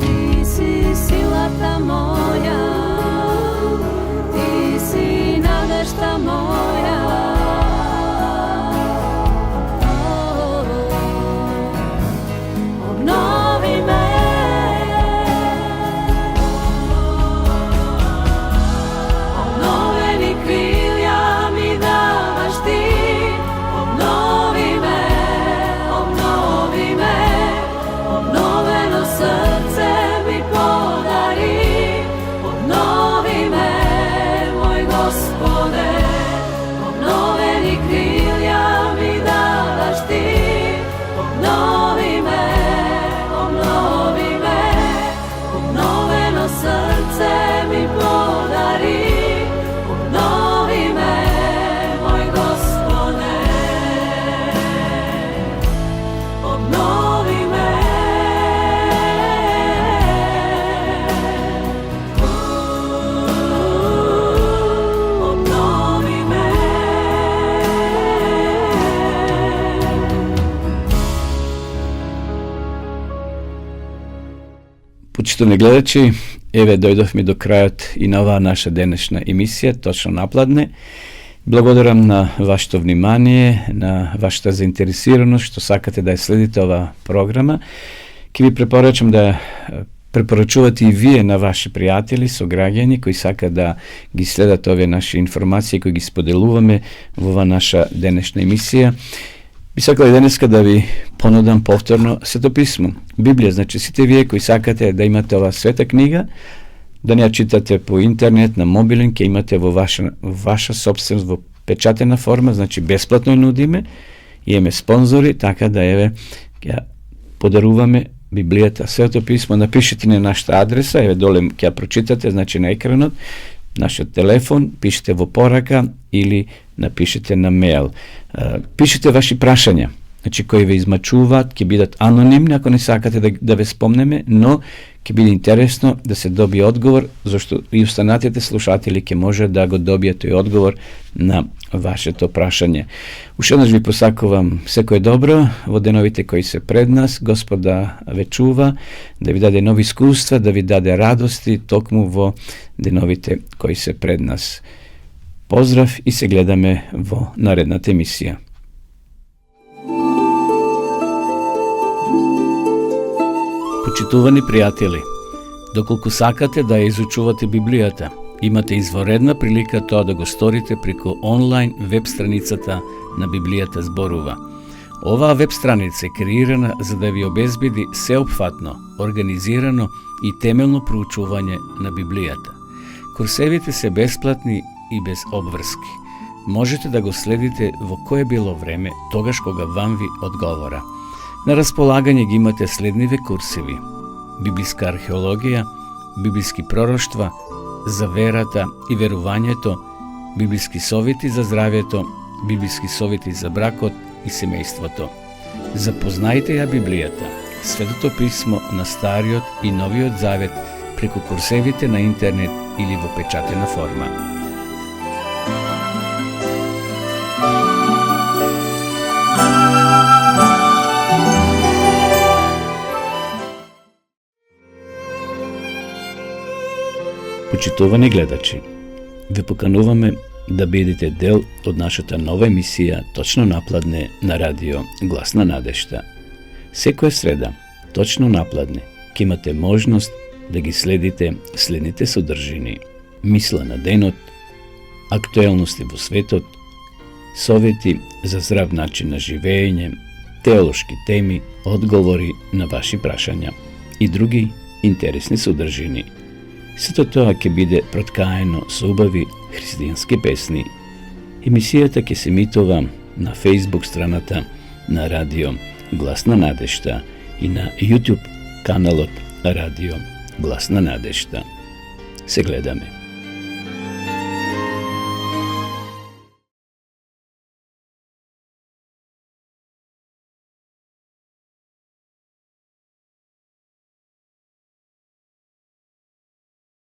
ti si silata moja, ti si nadešta moja. Obnovi me. Почитувани гледачи, еве дојдовме до крајот и на оваа наша денешна емисија, точно напладне. Благодарам на вашето внимание, на вашата заинтересираност, што сакате да ја следите оваа програма. Ке ви препорачам да препорачувате и вие на ваши пријатели, сограѓани кои сакат да ги следат овие наши информации кои ги споделуваме во оваа наша денешна емисија. Би сакал и денеска да ви понудам повторно Свето писмо, Библија. Значи сите вие кои сакате да имате оваа света книга, да не ја читате по интернет, на мобилен, ќе имате во ваша собственост, во печатена форма, значи бесплатно ја нудиме, имаме спонзори, така да еве ќе подаруваме Библијата, Свето писмо. Напишете на нашата адреса, еве доле ќе ја прочитате, значи на екранот, нашиот телефон, пишете во порака или напишете на мејл. Пишете ваши прашања, значи кои ве измачуваат, ќе бидат анонимни ако не сакате да ве спомнеме, но ќе биде интересно да се добие одговор, зашто и останатите слушатели ќе може да го добијат тој одговор на вашето прашање. Уште еднаш ви посакувам секое добро во деновите кои се пред нас. Господ да ве чува, да ви даде нови искуства, да ви даде радости токму во деновите кои се пред нас. Поздрав и се гледаме во наредната емисија. Почитувани пријатели, доколку сакате да ја изучувате Библијата, имате изворедна прилика тоа да го сторите преку онлайн веб страницата на Библијата зборува. Оваа веб страница е креирана за да ви обезбеди сеопфатно, организирано и темелно проучување на Библијата. Курсевите се бесплатни и без обврски. Можете да го следите во кое било време, тогаш кога вам ви одговора. На располагање ги имате следниве курсеви: библиска археологија, библиски пророштва, за верата и верувањето, библиски совети за здравјето, библиски совети за бракот и семејството. Запознајте ја Библијата, Светото писмо на Стариот и Новиот Завет, преку курсевите на интернет или во печатена форма. Почитувани гледачи, ве покануваме да бидете дел од нашата нова емисија Точно напладне на радио Гласна надежда. Секоја среда, точно напладне, ќе имате можност да ги следите следните содржини: мисла на денот, актуелности во светот, совети за здрав начин на живење, теолошки теми, одговори на ваши прашања и други интересни содржини. Сето тоа ќе биде проткаено со убави христијански песни. Емисијата ќе се емитува на Facebook страната на радио Гласна надежда и на YouTube каналот Радио Гласна надежда. Се гледаме.